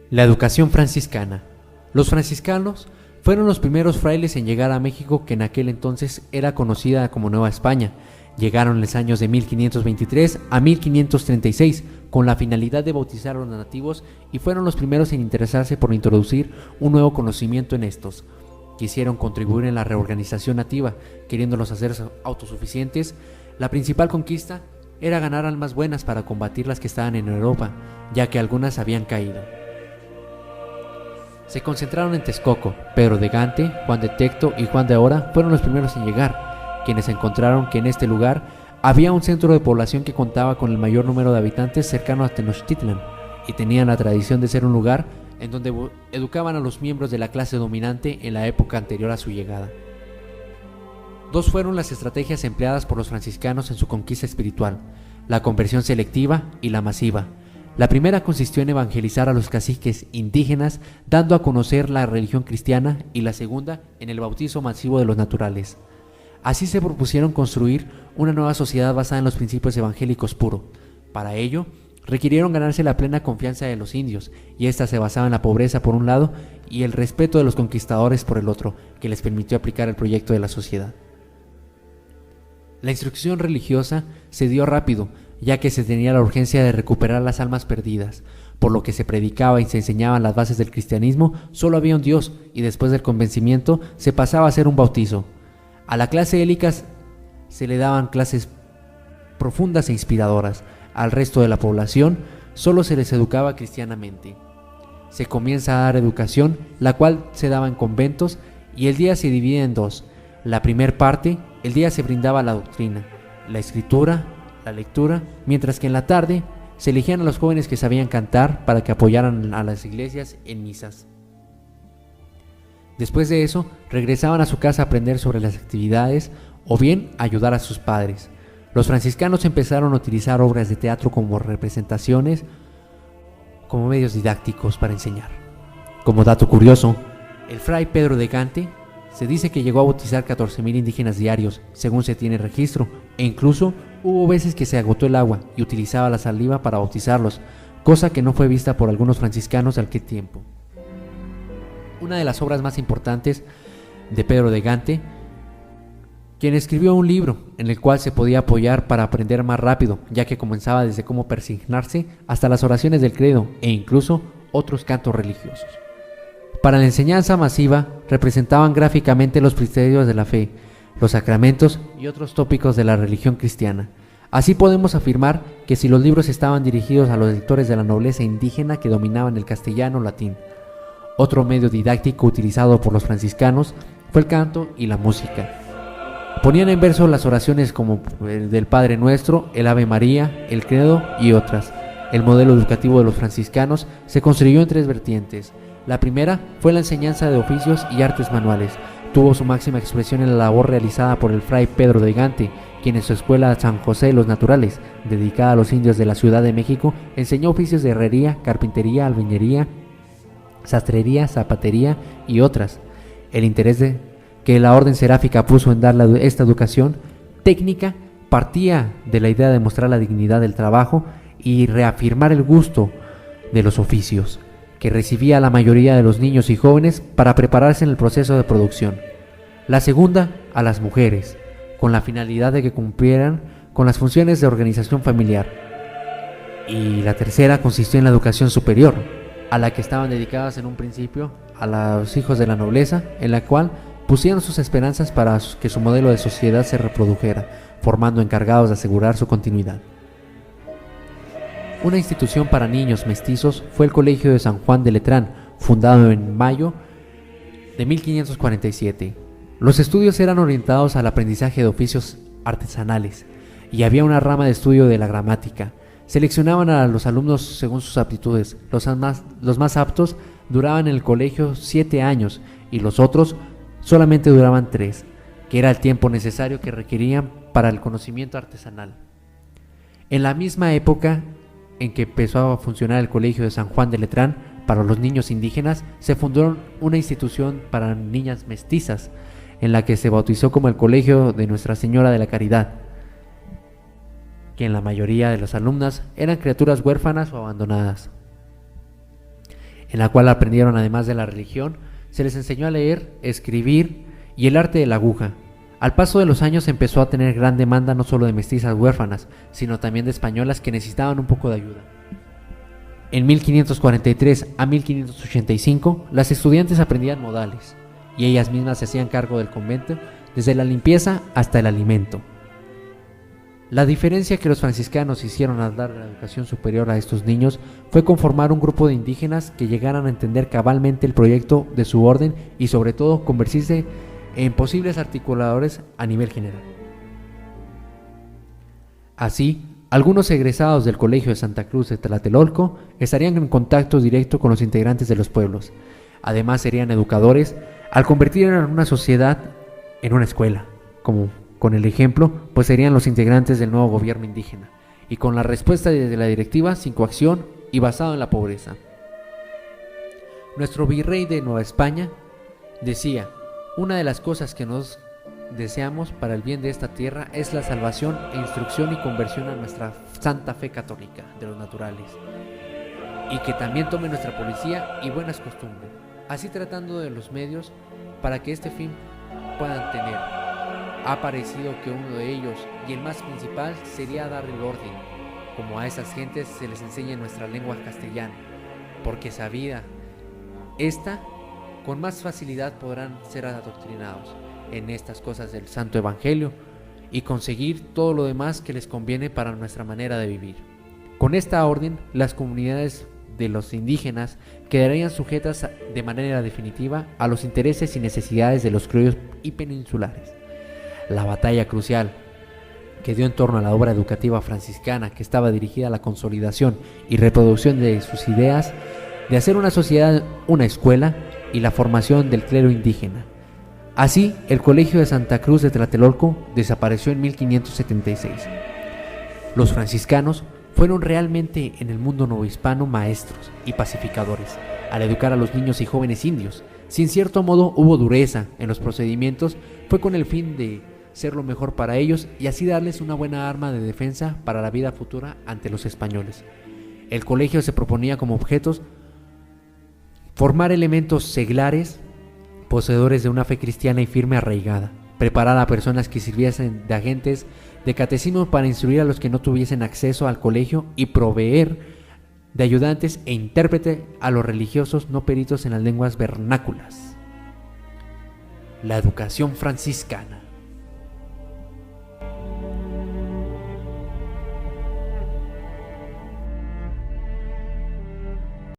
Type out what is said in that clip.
La educación franciscana. Los franciscanos fueron los primeros frailes en llegar a México, que en aquel entonces era conocida como Nueva España. Llegaron en los años de 1523 a 1536 con la finalidad de bautizar a los nativos y fueron los primeros en interesarse por introducir un nuevo conocimiento en estos. Quisieron contribuir en la reorganización nativa, queriéndolos hacer autosuficientes. La principal conquista era ganar almas buenas para combatir las que estaban en Europa, ya que algunas habían caído. Se concentraron en Texcoco. Pedro de Gante, Juan de Tecto y Juan de Ahora fueron los primeros en llegar, quienes encontraron que en este lugar había un centro de población que contaba con el mayor número de habitantes cercano a Tenochtitlan y tenían la tradición de ser un lugar en donde educaban a los miembros de la clase dominante en la época anterior a su llegada. Dos fueron las estrategias empleadas por los franciscanos en su conquista espiritual: la conversión selectiva y la masiva. La primera consistió en evangelizar a los caciques indígenas, dando a conocer la religión cristiana, y la segunda en el bautizo masivo de los naturales. Así se propusieron construir una nueva sociedad basada en los principios evangélicos puros. Para ello, requirieron ganarse la plena confianza de los indios, y esta se basaba en la pobreza por un lado y el respeto de los conquistadores por el otro, que les permitió aplicar el proyecto de la sociedad. La instrucción religiosa se dio rápido, ya que se tenía la urgencia de recuperar las almas perdidas, por lo que se predicaba y se enseñaban las bases del cristianismo. Solo había un Dios, y después del convencimiento se pasaba a hacer un bautizo. A la clase élica se le daban clases profundas e inspiradoras. Al resto de la población solo se les educaba cristianamente. Se comienza a dar educación, la cual se daba en conventos, y el día se divide en dos. La primer parte, el día se brindaba la doctrina, la escritura, la lectura, mientras que en la tarde se elegían a los jóvenes que sabían cantar para que apoyaran a las iglesias en misas. Después de eso, regresaban a su casa a aprender sobre las actividades o bien ayudar a sus padres. Los franciscanos empezaron a utilizar obras de teatro como representaciones, como medios didácticos para enseñar. Como dato curioso, el fray Pedro de Gante se dice que llegó a bautizar 14,000 indígenas diarios, según se tiene registro, e incluso hubo veces que se agotó el agua y utilizaba la saliva para bautizarlos, cosa que no fue vista por algunos franciscanos de aquel tiempo. Una de las obras más importantes de Pedro de Gante, quien escribió un libro en el cual se podía apoyar para aprender más rápido, ya que comenzaba desde cómo persignarse hasta las oraciones del credo e incluso otros cantos religiosos. Para la enseñanza masiva, representaban gráficamente los misterios de la fe, los sacramentos y otros tópicos de la religión cristiana. Así podemos afirmar que si los libros estaban dirigidos a los lectores de la nobleza indígena que dominaban el castellano o latín, otro medio didáctico utilizado por los franciscanos fue el canto y la música. Ponían en verso las oraciones como el del Padre Nuestro, el Ave María, el Credo y otras. El modelo educativo de los franciscanos se construyó en tres vertientes. La primera fue la enseñanza de oficios y artes manuales. Tuvo su máxima expresión en la labor realizada por el fray Pedro de Gante, quien en su escuela San José de los Naturales, dedicada a los indios de la Ciudad de México, enseñó oficios de herrería, carpintería, albañilería, sastrería, zapatería y otras. El interés que la orden seráfica puso en dar esta educación técnica partía de la idea de mostrar la dignidad del trabajo y reafirmar el gusto de los oficios que recibía la mayoría de los niños y jóvenes para prepararse en el proceso de producción. La segunda, a las mujeres, con la finalidad de que cumplieran con las funciones de organización familiar. Y la tercera consistió en la educación superior, a la que estaban dedicadas en un principio a los hijos de la nobleza, en la cual pusieron sus esperanzas para que su modelo de sociedad se reprodujera, formando encargados de asegurar su continuidad. Una institución para niños mestizos fue el Colegio de San Juan de Letrán, fundado en mayo de 1547. Los estudios eran orientados al aprendizaje de oficios artesanales y había una rama de estudio de la gramática. Seleccionaban a los alumnos según sus aptitudes. Los más aptos duraban en el colegio 7 años y los otros solamente duraban 3, que era el tiempo necesario que requerían para el conocimiento artesanal. En la misma época en que empezó a funcionar el Colegio de San Juan de Letrán para los niños indígenas, se fundó una institución para niñas mestizas, en la que se bautizó como el Colegio de Nuestra Señora de la Caridad, que en la mayoría de las alumnas eran criaturas huérfanas o abandonadas. en la cual aprendieron, además de la religión, se les enseñó a leer, escribir y el arte de la aguja. Al paso de los años empezó a tener gran demanda no solo de mestizas huérfanas, sino también de españolas que necesitaban un poco de ayuda. En 1543 a 1585, las estudiantes aprendían modales, y ellas mismas se hacían cargo del convento, desde la limpieza hasta el alimento. La diferencia que los franciscanos hicieron al dar la educación superior a estos niños fue conformar un grupo de indígenas que llegaran a entender cabalmente el proyecto de su orden y sobre todo convertirse en posibles articuladores a nivel general. Así, algunos egresados del Colegio de Santa Cruz de Tlatelolco estarían en contacto directo con los integrantes de los pueblos. Además, serían educadores al convertir a una sociedad en una escuela, como con el ejemplo, pues serían los integrantes del nuevo gobierno indígena, y con la respuesta desde la directiva sin coacción y basado en la pobreza. Nuestro virrey de Nueva España decía: una de las cosas que nos deseamos para el bien de esta tierra es la salvación e instrucción y conversión a nuestra santa fe católica de los naturales, y que también tome nuestra policía y buenas costumbres, así tratando de los medios para que este fin puedan tener. Ha parecido que uno de ellos, y el más principal, sería dar el orden, como a esas gentes se les enseña en nuestra lengua castellana, porque sabida esta, con más facilidad podrán ser adoctrinados en estas cosas del Santo Evangelio y conseguir todo lo demás que les conviene para nuestra manera de vivir. Con esta orden, las comunidades de los indígenas quedarían sujetas de manera definitiva a los intereses y necesidades de los criollos y peninsulares. La batalla crucial que dio en torno a la obra educativa franciscana, que estaba dirigida a la consolidación y reproducción de sus ideas de hacer una sociedad una escuela y la formación del clero indígena. Así, el Colegio de Santa Cruz de Tlatelolco desapareció en 1576. Los franciscanos fueron realmente en el mundo novohispano maestros y pacificadores al educar a los niños y jóvenes indios. Si en cierto modo hubo dureza en los procedimientos, fue con el fin de ser lo mejor para ellos y así darles una buena arma de defensa para la vida futura ante los españoles. El colegio se proponía como objetos formar elementos seglares, poseedores de una fe cristiana y firme arraigada, preparar a personas que sirviesen de agentes de catecismo para instruir a los que no tuviesen acceso al colegio y proveer de ayudantes e intérprete a los religiosos no peritos en las lenguas vernáculas. La educación franciscana.